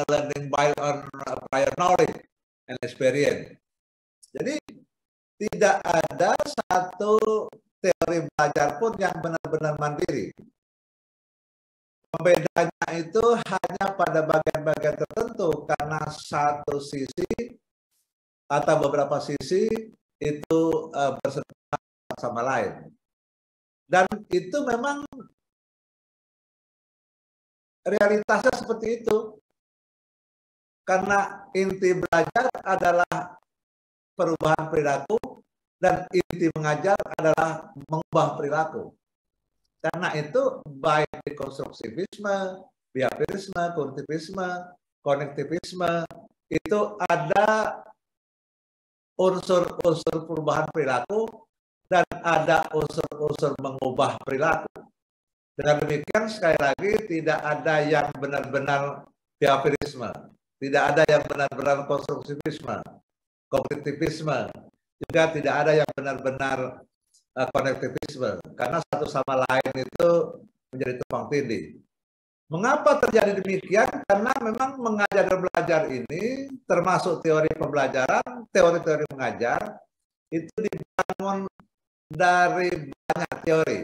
learning by on prior knowledge and experience. Jadi tidak ada satu teori belajar pun yang benar-benar mandiri. Pembedanya itu hanya pada bagian-bagian tertentu karena satu sisi atau beberapa sisi itu bersentuhan sama lain. Dan itu memang realitasnya seperti itu. Karena inti belajar adalah perubahan perilaku dan inti mengajar adalah mengubah perilaku. Karena itu baik di konstruktivisme, behaviorisme, kognitivisme, konektivisme itu ada unsur-unsur perubahan perilaku dan ada unsur-unsur mengubah perilaku. Dengan demikian sekali lagi tidak ada yang benar-benar behaviorisme, tidak ada yang benar-benar konstruktivisme, kognitivisme, juga tidak ada yang benar-benar konektivisme, karena satu sama lain itu menjadi tumpang tindih. Mengapa terjadi demikian? Karena memang mengajar dan belajar ini, termasuk teori pembelajaran, teori-teori mengajar, itu dibangun dari banyak teori,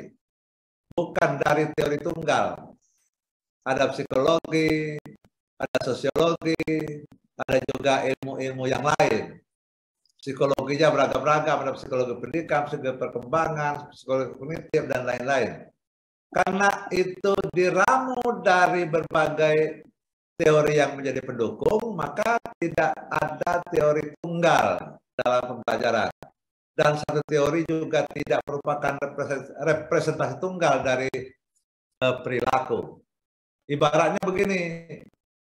bukan dari teori tunggal. Ada psikologi, ada sosiologi, ada juga ilmu-ilmu yang lain. Psikologinya beragam-ragam, ada psikologi pendidikan, psikologi perkembangan, psikologi kognitif, dan lain-lain. Karena itu diramu dari berbagai teori yang menjadi pendukung, maka tidak ada teori tunggal dalam pembelajaran. Dan satu teori juga tidak merupakan representasi tunggal dari perilaku. Ibaratnya begini,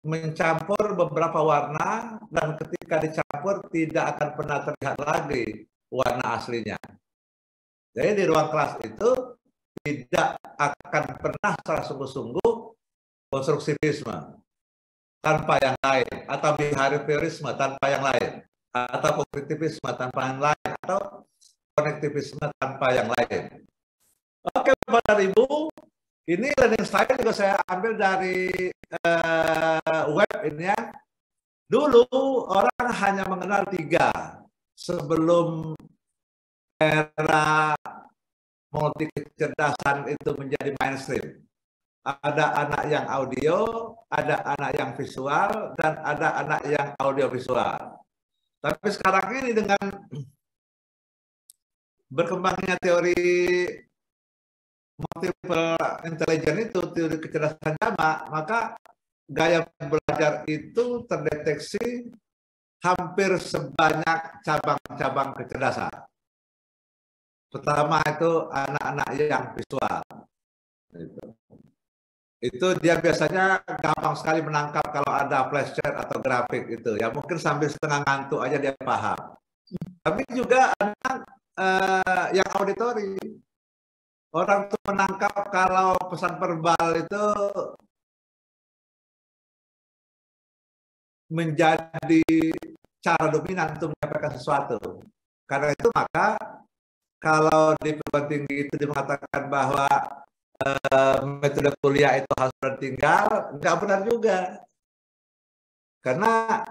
mencampur beberapa warna dan ketika dicampur tidak akan pernah terlihat lagi warna aslinya. Jadi di ruang kelas itu tidak akan pernah secara sungguh-sungguh konstruktivisme tanpa yang lain, atau behaviorisme tanpa yang lain, atau kognitivisme tanpa yang lain, atau konektivisme tanpa yang lain. Oke, Bapak dan Ibu, ini learning style juga saya ambil dari web ini ya. Dulu orang hanya mengenal 3 sebelum era multi kecerdasan itu menjadi mainstream. Ada anak yang audio, ada anak yang visual, dan ada anak yang audiovisual. Tapi sekarang ini dengan berkembangnya teori multiple intelligence itu, teori kecerdasan jamak, maka gaya belajar itu terdeteksi hampir sebanyak cabang-cabang kecerdasan. Pertama itu anak-anak yang visual. Itu dia biasanya gampang sekali menangkap kalau ada flash chat atau grafik itu. Ya mungkin sambil setengah ngantuk aja dia paham. Tapi juga anak yang auditori. Orang tuh menangkap kalau pesan verbal itu menjadi cara dominan untuk menyampaikan sesuatu. Karena itu maka kalau di perguruan tinggi itu mengatakan bahwa metode kuliah itu harus tertinggal, nggak benar juga. Karena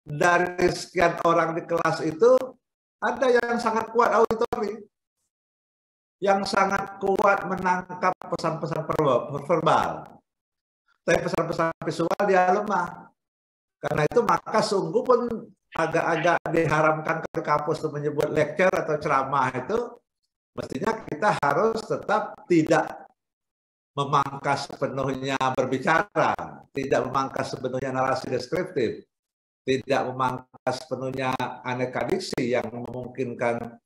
dari sekian orang di kelas itu ada yang sangat kuat auditori, yang sangat kuat menangkap pesan-pesan verbal. Tapi pesan-pesan visual dia lemah. Karena itu maka sungguh pun agak-agak diharamkan ke kampus untuk menyebut lecture atau ceramah itu, mestinya kita harus tetap tidak memangkas sepenuhnya berbicara, tidak memangkas sepenuhnya narasi deskriptif, tidak memangkas sepenuhnya aneka diksi yang memungkinkan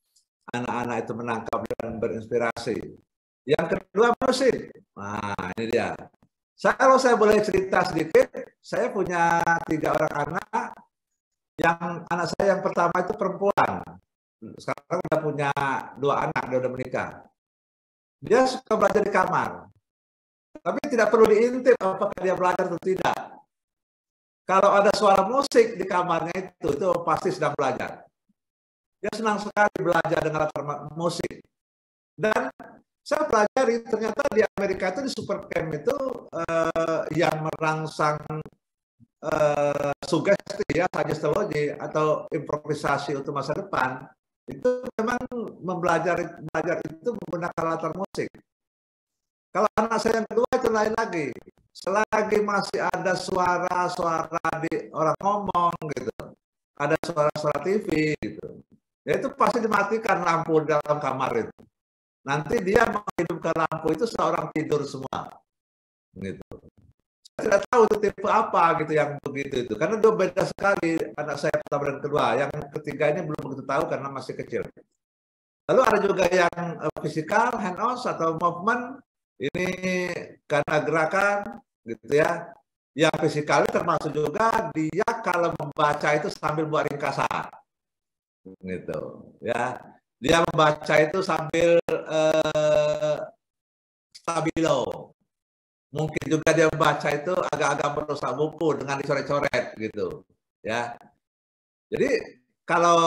anak-anak itu menangkap dan berinspirasi. Yang kedua musik. Nah ini dia. Kalau saya boleh cerita sedikit, saya punya 3 orang anak. Yang anak saya yang pertama itu perempuan. Sekarang udah punya 2 anak, dia udah menikah. Dia suka belajar di kamar. Tapi tidak perlu diintip apakah dia belajar atau tidak. Kalau ada suara musik di kamarnya itu pasti sedang belajar. Dia senang sekali belajar dengan latar musik. Dan saya pelajari ternyata di Amerika itu di Supercamp itu yang merangsang sugesti ya, suggestology atau improvisasi untuk masa depan, itu memang belajar itu menggunakan latar musik. Kalau anak saya yang kedua itu lain lagi. Selagi masih ada suara-suara di orang ngomong gitu, ada suara-suara TV gitu, ya itu pasti dimatikan lampu di dalam kamar itu. Nanti dia menghidupkan lampu itu seorang tidur semua, gitu. Saya tidak tahu itu tipe apa gitu yang begitu itu, karena itu beda sekali anak saya pertama dan kedua. Yang ketiga ini belum begitu tahu karena masih kecil. Lalu ada juga yang fisikal, hand on atau movement, ini karena gerakan gitu ya. Yang fisikal termasuk juga dia kalau membaca itu sambil buat ringkasan, gitu ya. Dia membaca itu sambil stabilo. Mungkin juga dia membaca itu agak-agak merusak buku dengan dicoret-coret gitu ya. Jadi kalau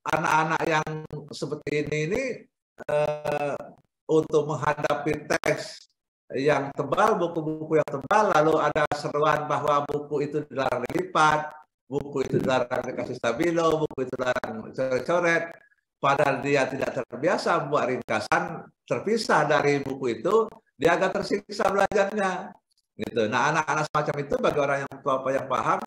anak-anak yang seperti ini untuk menghadapi teks yang tebal, buku-buku yang tebal, lalu ada seruan bahwa buku itu dilarang dilipat, buku itu dilarang dikasih stabilo, buku itu dilarang coret-coret, padahal dia tidak terbiasa buat ringkasan terpisah dari buku itu, dia agak tersiksa belajarnya. Gitu. Nah, anak-anak semacam itu bagi orang yang tua yang paham,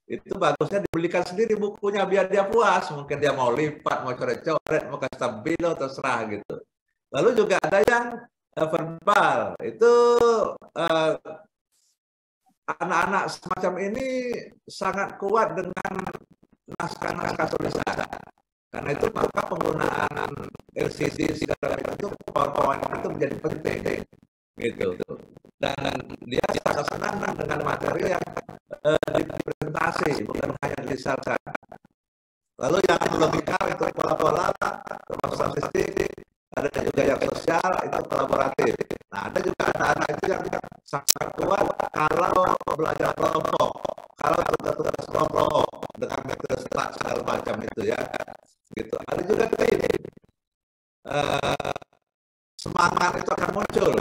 itu bagusnya dibelikan sendiri bukunya biar dia puas. Mungkin dia mau lipat, mau coret-coret, mau kasih stabilo, terserah gitu. Lalu juga ada yang verbal, itu anak-anak semacam ini sangat kuat dengan naskah-naskah tulisan. Karena itu maka penggunaan LCD segala itu PowerPoint itu menjadi penting, gitu. Dan dia sangat senang dengan materi yang dipresentasi, bukan hanya disalurkan. Lalu yang logika itu pola-pola, termasuk statistik, ada juga yang sosial itu kolaboratif. Nah, ada juga anak-anak itu yang sangat kuat kalau belajar kelompok, kalau tugas-tugas kelompok dengan metode STAT segala macam itu ya, gitu. Ada juga tim. Semangat itu akan muncul.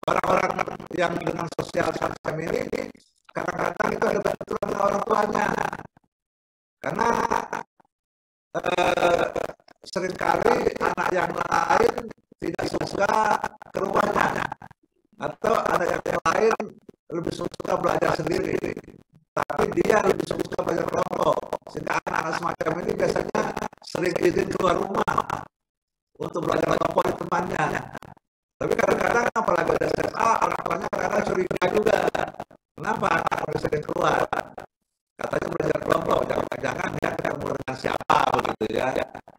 Orang-orang yang dengan sosial semacam ini kadang-kadang itu ada benturan dengan orang tuanya, karena seringkali anak yang lain tidak suka ke rumahnya, atau anak yang lain lebih suka belajar sendiri, tapi dia lebih suka belajar kelompok, sehingga anak-anak semacam ini biasanya sering izin keluar rumah untuk belajar kelompok di temannya. Tapi kadang-kadang apalagi ada SMA, orang tuanya kadang-kadang curiga juga, kenapa anak sering keluar? Katanya belajar kelompok, jangan-jangan dia ketemu dengan siapa begitu ya,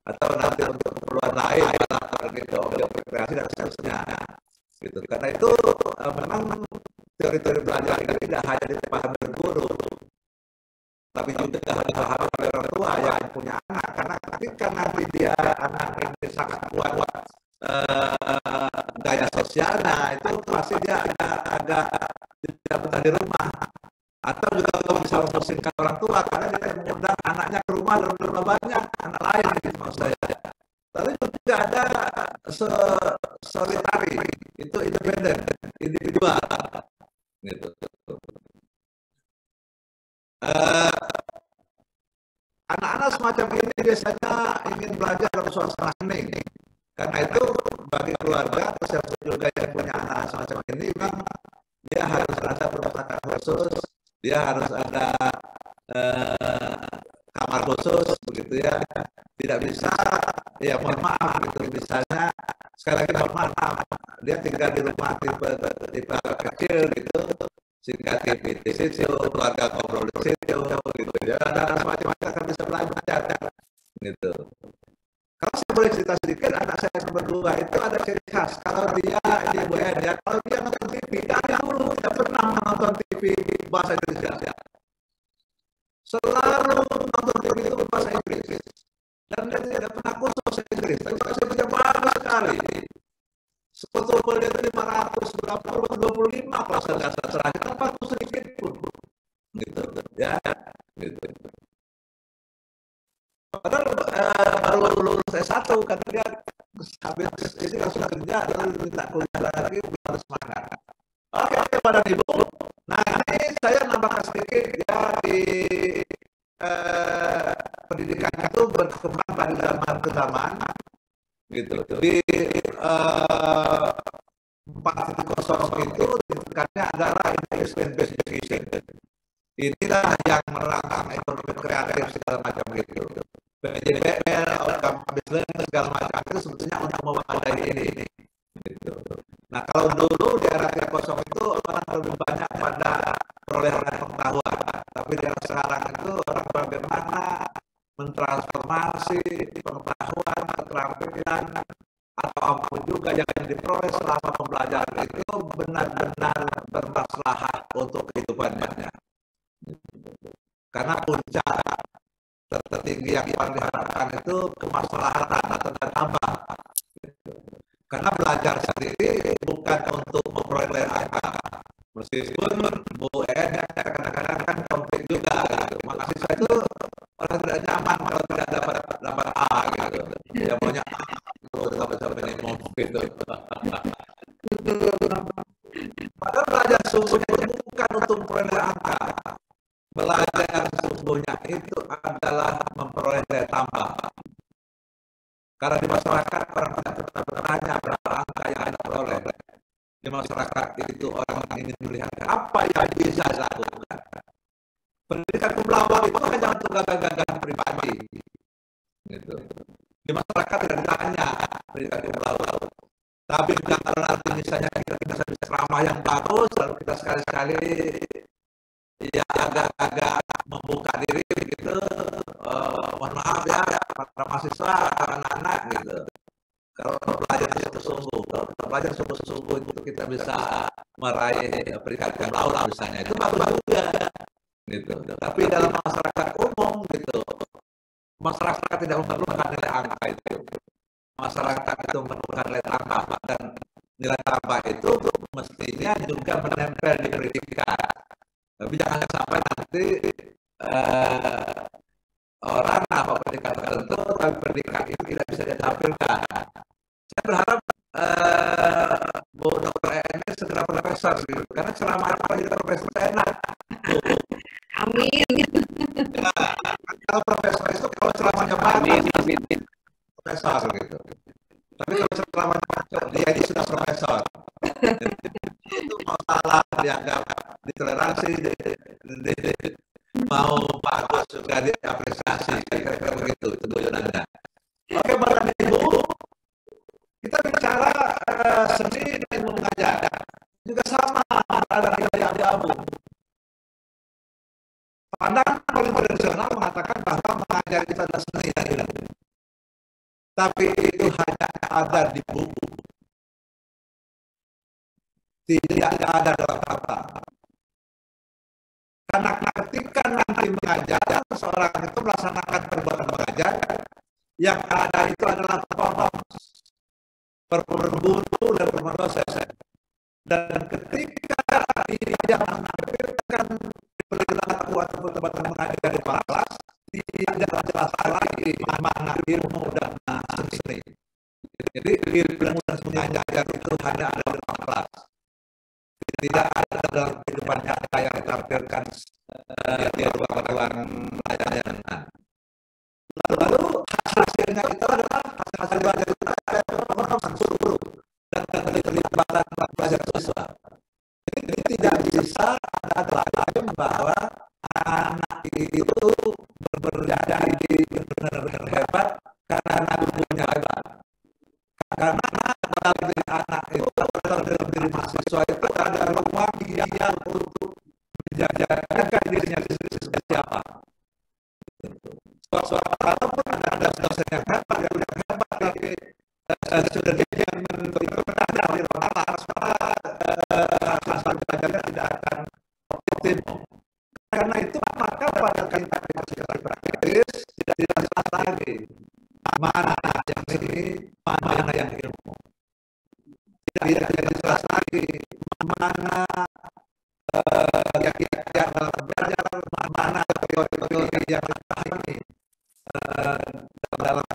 atau nanti untuk keperluan lain atau gitu, rekreasi dan seterusnya, gitu. Karena itu memang teori-teori belajar ini tidak hanya dipahami oleh guru, tapi juga harus dipahami oleh orang tua yang punya anak. Karena ketika nanti dia anak ini sangat kuat gaya sosialnya, itu pasti dia agak tidak betah di rumah. Atau juga kalau bisa memposisikan orang tua, karena dia mengundang anaknya ke rumah, dan rumah banyak anak lain gitu maksud saya. Lalu juga ada solitari, itu independen, individual, gitu. Anak-anak semacam ini biasanya ingin belajar dalam suasana hening. Karena itu bagi keluarga atau siapa juga yang punya anak semacam ini, memang dia harus ada perpustakaan khusus, dia harus ada kamar khusus begitu ya. Tidak bisa, ya mohon maaf gitu, misalnya sekali lagi mohon maaf, dia tinggal di rumah tipe kecil gitu, sehingga TV di situ, keluarga ngobrol di situ gitu ya, dan semacam-macam akan bisa belajar gitu. Kalau saya boleh cerita sedikit, anak saya yang berdua itu ada ciri khas. Kalau dia di UN ya, kalau dia nonton TV, dari dulu tidak pernah menonton TV bahasa Indonesia. Selalu nonton TV itu berbahasa Inggris. Dan dia tidak pernah kursus bahasa Inggris. Tapi bahasa Inggrisnya bagus sekali. Sebetulnya dia itu 525 kalau saya nggak salah, terakhir tanpa sedikit pun. Gitu ya, gitu. Padahal baru lulus S1, karena dia habis ini langsung kerja, lalu minta kuliah lagi, harus semangat. Oke, Bapak dan Ibu. Nah, ini saya nambahkan sedikit ya di pendidikan itu berkembang dari zaman ke zaman gitu. Di 4.0 itu ditekannya adalah investment based education. Inilah yang merangsang ekonomi kreatif segala macam gitu. PJBL, outcome based learning segala macam itu sebetulnya untuk mewadahi ini. Gitu. Nah, kalau dulu di era 3.0 itu orang lebih banyak pada perolehan pengetahuan, tapi di era sekarang itu orang bagaimana mentransformasi pengetahuan, keterampilan atau apapun juga yang diperoleh selama pembelajaran itu benar-benar bermaslahat untuk kehidupannya. Karena puncak tertinggi yang paling diharapkan itu kemaslahatan atau tambah. Karena belajar sendiri bukan untuk memperoleh angka. Meskipun Bu En kadang-kadang kan konflik juga gitu. Mahasiswa itu orang tidak nyaman kalau tidak dapat A gitu. Dia maunya A kalau dapat minimum gitu. Padahal belajar sungguhnya itu bukan untuk memperoleh angka. Belajar sesungguhnya itu adalah memperoleh nilai tambah. Karena di masyarakat orang tidak bertanya berapa angka yang Anda peroleh. Di masyarakat itu orang ingin melihat apa yang bisa saya lakukan. Pendidikan cum laude itu hanya untuk gagasan pribadi. Gitu. Di masyarakat tidak ditanya pendidikan cum laude. Tapi kalau nanti misalnya kita bisa ceramah yang bagus, lalu kita sekali-sekali ya agak-agak membuka diri gitu, mohon maaf ya para mahasiswa, para anak-anak gitu. Kalau belajar sungguh-sungguh, kalau kita belajar sungguh-sungguh itu kita bisa meraih peringkat cum laude misalnya, itu bagus juga gitu. Tapi dalam masyarakat umum gitu, masyarakat tidak memerlukan nilai angka itu. Masyarakat itu memerlukan nilai tambah, dan nilai tambah itu mestinya juga menempel di pendidikan. Tapi jangan sampai nanti orang apa pendidikan tertentu, tapi pendidikan itu tidak bisa ditampilkan. Saya berharap Bu Dr. ini segera profesor, gitu. Karena ceramah apa jadi profesor enak. Amin. Ya, kalau profesor itu kalau ceramahnya bagus, profesor gitu. Tapi kalau ceramahnya dia ini sudah profesor. Itu masalah dianggap ditoleransi, mau bagus juga diapresiasi, kira-kira begitu tujuannya. Oke, Bapak Ibu, kita bicara seni dan mengajar juga sama ada nilai abu-abu. Pandangan paling tradisional mengatakan bahwa mengajar itu adalah seni dan ilmu, tapi itu hanya ada di buku, tidak ada dalam kata. Karena ketika nanti mengajar, seorang itu melaksanakan perbuatan mengajar, yang ada itu adalah performance guru dan performance dosen. Dan ketika dia menampilkan perilaku atau perbuatan mengajar di kelas, tidak jelas lagi mana ilmu dan seni. Jadi ilmu dan seni mengajar itu hanya ada di kelas. Tidak ada dalam kehidupan nyata yang ditampilkan di ruang pelajaran. Lalu hasilnya itu adalah hasil belajar kita performance guru dan keterlibatan pelajar siswa. Jadi tidak bisa ada lagi bahwa anak itu menjadi benar-benar hebat karena gurunya hebat. Karena dalam diri anak itu atau dalam diri mahasiswa itu ada ruang dia untuk menjajakan dirinya seperti apa. Walaupun ada dosen yang hebat, tapi sudah dia menentukan dari ruang kelas, maka hasil belajarnya tidak akan optimal. Karena itu maka pada kita secara praktis tidak jelas lagi mana yang seni, mana yang ilmu. Tidak jelas lagi mana yang dalam belajar, mana teori-teori yang dipahami dalam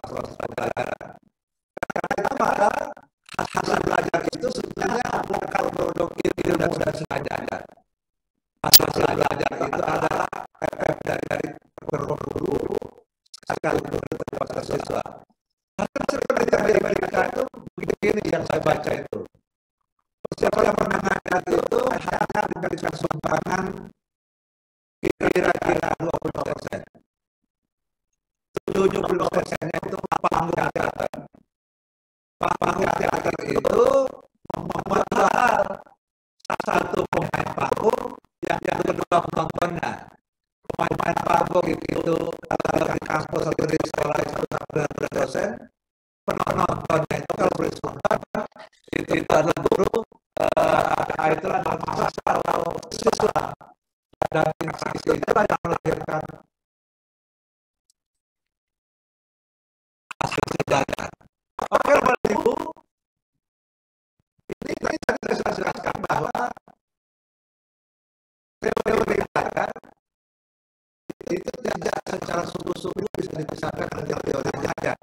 proses pembelajaran. Karena itu maka hasil belajar itu sebenarnya bukan produk ilmu dan sengaja. kalau kepada siswa. Hasil seperti yang di Amerika itu begini yang saya baca itu. Siapa yang pernah mengajar itu hanya diberikan sumbangan kira-kira 20%. 70%-nya itu panggung teater. Panggung teater itu membuat hal satu pemain panggung, yang kedua penontonnya. Pemain panggung itu kalau di kampus atau di sekolah itu ada dosen, penontonnya itu kalau bersumber itu adalah guru, itu adalah mahasiswa atau siswa, dan instansi itulah yang melahirkan hasil sejarah. Oke, Bapak Ibu, ini tadi saya jelaskan bahwa teori belajar itu tidak secara sungguh-sungguh bisa dipisahkan dengan teori belajar.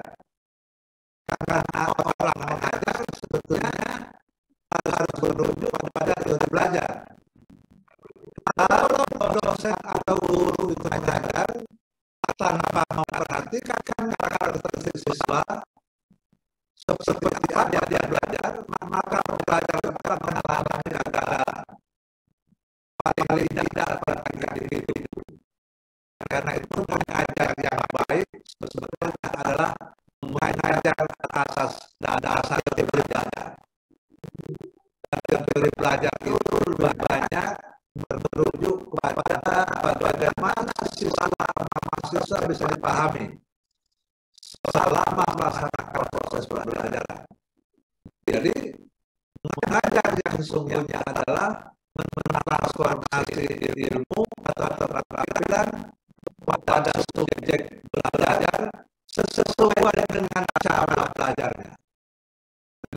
Karena orang mengajar sebetulnya harus merujuk kepada teori belajar. Kalau dosen atau guru itu mengajar tanpa memperhatikan karakteristik siswa seperti apa dia belajar, maka pembelajaran akan mengalami kegagalan. Paling tidak perhatikan itu. Karena itu mengajar yang baik sebetulnya adalah mengajar asas dan dasar teori belajar. Dan teori belajar itu lebih banyak merujuk kepada bagaimana siswa mahasiswa bisa dipahami selama melaksanakan proses pembelajaran. Jadi mengajar yang sesungguhnya adalah mentransformasi ilmu atau keterampilan pada subjek belajar sesuai dengan cara belajarnya.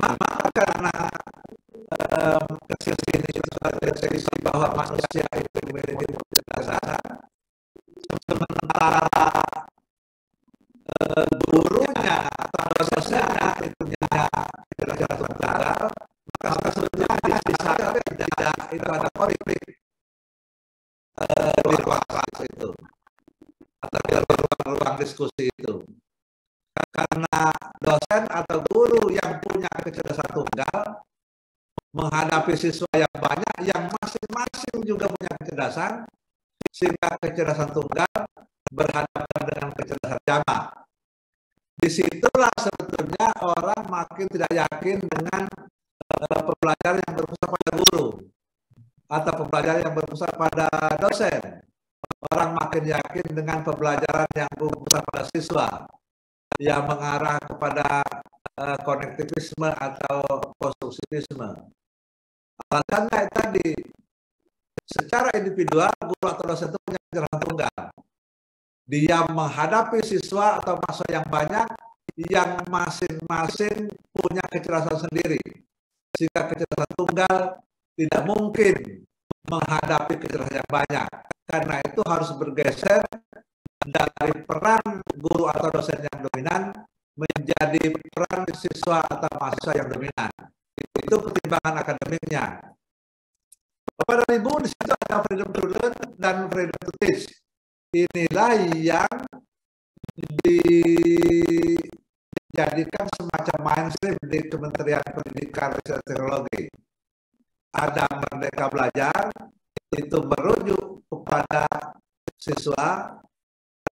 Maka karena kesini sudah terdeteksi bahwa manusia itu memiliki kecerdasan, sementara gurunya atau dosennya itu punya kecerdasan tunggal, maka sebetulnya di sana tidak itu ada konflik di ruang kelas itu atau di ruang diskusi itu. Karena dosen atau guru yang punya kecerdasan tunggal menghadapi siswa yang banyak yang masing-masing juga punya kecerdasan, sehingga kecerdasan tunggal berhadapan dengan kecerdasan jamak. Disitulah sebetulnya orang makin tidak yakin dengan pembelajaran yang berpusat pada guru atau pembelajaran yang berpusat pada dosen. Orang makin yakin dengan pembelajaran yang berpusat pada siswa, yang mengarah kepada konektivisme atau konstruktivisme. Alasannya tadi, secara individual guru atau dosen itu punya kecerdasan tunggal. Dia menghadapi siswa atau mahasiswa yang banyak yang masing-masing punya kecerdasan sendiri, sehingga kecerdasan tunggal tidak mungkin menghadapi kecerdasan yang banyak. Karena itu harus bergeser dari peran guru atau dosen yang dominan menjadi peran siswa atau mahasiswa yang dominan. Itu pertimbangan akademiknya. Bapak dan Ibu, di situ ada freedom to learn dan freedom to teach. Inilah yang dijadikan semacam mainstream di Kementerian Pendidikan dan Teknologi. Ada merdeka belajar, itu merujuk kepada siswa.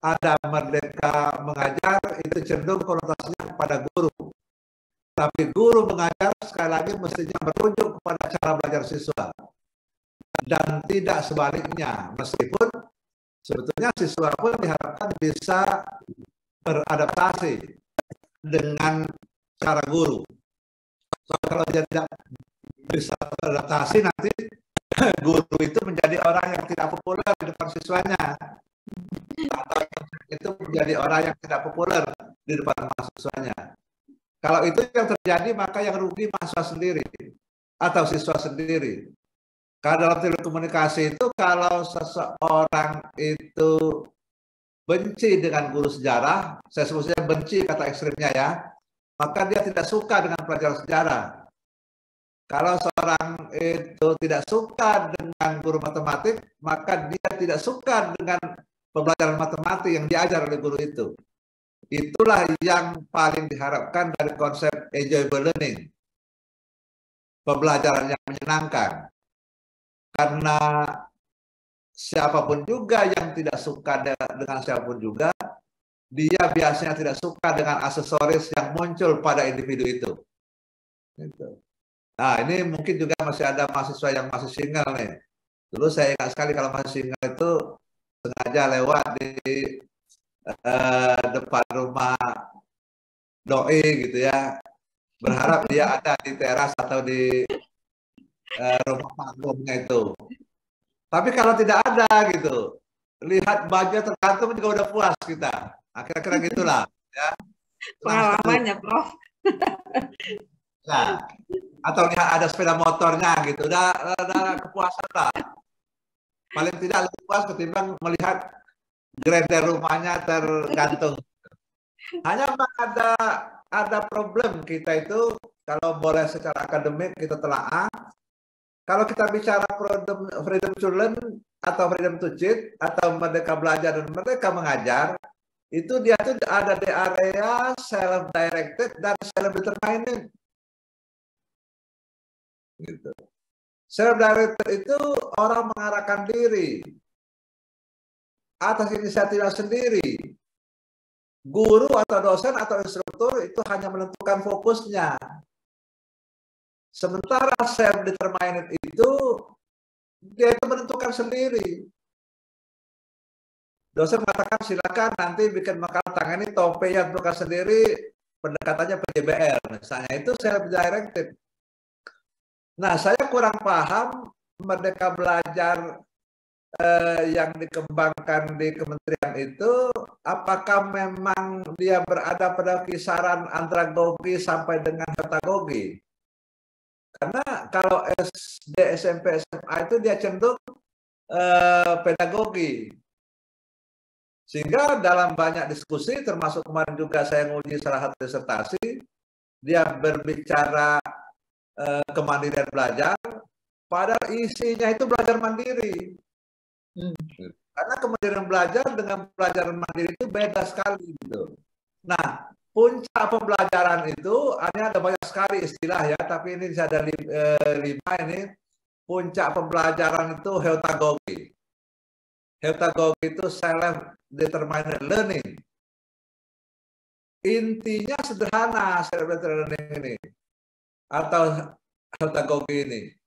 Ada merdeka mengajar, itu cenderung konotasinya kepada guru. Tapi guru mengajar sekali lagi mestinya merujuk kepada cara belajar siswa. Dan tidak sebaliknya, meskipun sebetulnya siswa pun diharapkan bisa beradaptasi dengan cara guru. So, kalau dia tidak bisa beradaptasi, nanti guru itu menjadi orang yang tidak populer di depan siswanya. Atau itu menjadi orang yang tidak populer di depan mahasiswanya. Kalau itu yang terjadi, maka yang rugi mahasiswa sendiri atau siswa sendiri. Karena dalam telekomunikasi itu, kalau seseorang itu benci dengan guru sejarah, saya sebutnya benci kata ekstrimnya ya, maka dia tidak suka dengan pelajaran sejarah. Kalau seorang itu tidak suka dengan guru matematik, maka dia tidak suka dengan pembelajaran matematik yang diajar oleh guru itu. Itulah yang paling diharapkan dari konsep enjoyable learning. Pembelajaran yang menyenangkan. Karena siapapun juga yang tidak suka dengan siapapun juga, dia biasanya tidak suka dengan aksesoris yang muncul pada individu itu. Gitu. Nah, ini mungkin juga masih ada mahasiswa yang masih single nih. Dulu saya ingat sekali kalau masih single itu sengaja lewat di depan rumah doi gitu ya. Berharap dia ada di teras atau di rumah panggungnya itu. Tapi kalau tidak ada gitu, lihat baju tergantung juga udah puas kita. Akhir-akhir gitulah. Ya. Pengalamannya, Prof. Nah, atau lihat ada sepeda motornya gitu, udah kepuasan lah. Paling tidak lebih puas ketimbang melihat greder rumahnya tergantung. Hanya ada problem kita itu kalau boleh secara akademik kita telaah. Kalau kita bicara freedom to learn atau freedom to cheat atau merdeka belajar dan merdeka mengajar, itu dia tuh ada di area self directed dan self determined. Gitu. Self directed itu orang mengarahkan diri atas inisiatifnya sendiri. Guru atau dosen atau instruktur itu hanya menentukan fokusnya. Sementara self-determined itu, dia itu menentukan sendiri. Dosen mengatakan silakan nanti bikin makalah tangani topik yang tentukan sendiri, pendekatannya PJBL, misalnya itu self-directed. Nah, saya kurang paham merdeka belajar yang dikembangkan di kementerian itu, apakah memang dia berada pada kisaran andragogi sampai dengan pedagogi. Karena kalau SD, SMP, SMA itu dia cenderung pedagogi. Sehingga dalam banyak diskusi, termasuk kemarin juga saya nguji salah satu disertasi, dia berbicara kemandirian belajar, padahal isinya itu belajar mandiri. Karena kemandirian belajar dengan belajar mandiri itu beda sekali gitu. Nah, puncak pembelajaran itu ada banyak sekali istilah ya, tapi ini ada 5 ini. Puncak pembelajaran itu heutagogi. Heutagogi itu self-determined learning. Intinya sederhana self-determined learning ini atau heutagogi ini.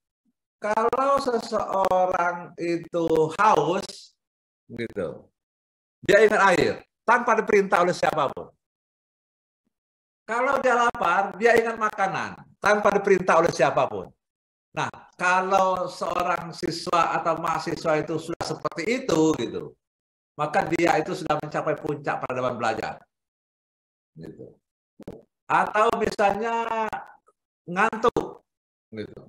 Kalau seseorang itu haus, gitu, dia ingat air tanpa diperintah oleh siapapun. Kalau dia lapar, dia ingat makanan tanpa diperintah oleh siapapun. Nah, kalau seorang siswa atau mahasiswa itu sudah seperti itu, gitu, maka dia itu sudah mencapai puncak peradaban belajar. Gitu. Atau misalnya ngantuk, gitu.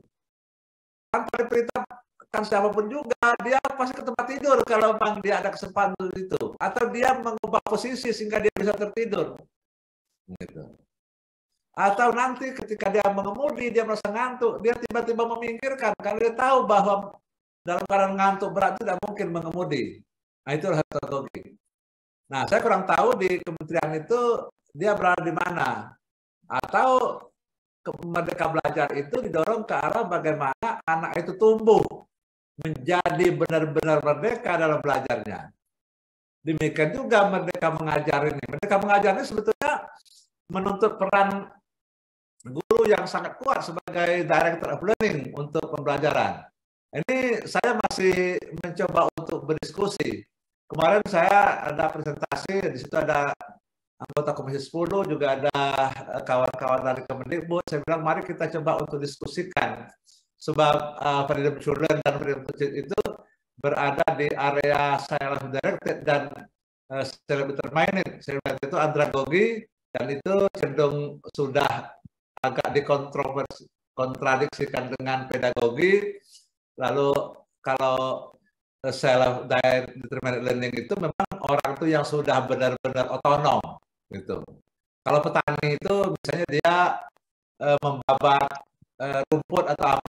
Tanpa diperintahkan siapapun juga, dia pasti ke tempat tidur kalau memang dia ada kesempatan itu. Atau dia mengubah posisi sehingga dia bisa tertidur. Gitu. Atau nanti ketika dia mengemudi, dia merasa ngantuk, dia tiba-tiba memikirkan, karena dia tahu bahwa dalam keadaan ngantuk berat tidak mungkin mengemudi. Nah, itulah heutagogi. Nah, saya kurang tahu di kementerian itu dia berada di mana. Atau merdeka belajar itu didorong ke arah bagaimana anak itu tumbuh menjadi benar-benar merdeka dalam belajarnya. Demikian juga merdeka mengajar ini. Merdeka mengajar ini sebetulnya menuntut peran guru yang sangat kuat sebagai director of learning untuk pembelajaran. Ini saya masih mencoba untuk berdiskusi. Kemarin saya ada presentasi, di situ ada anggota Komisi 10, juga ada kawan-kawan dari Kemendikbud. Saya bilang mari kita coba untuk diskusikan. Sebab freedom to learn dan freedom to cheat itu berada di area self-directed dan self-determined. Self-determined itu andragogi, dan itu cenderung sudah agak dikontradiksikan dengan pedagogi. Lalu kalau self-determined learning itu memang orang itu yang sudah benar-benar otonom gitu. Kalau petani itu misalnya dia membabat rumput atau apa,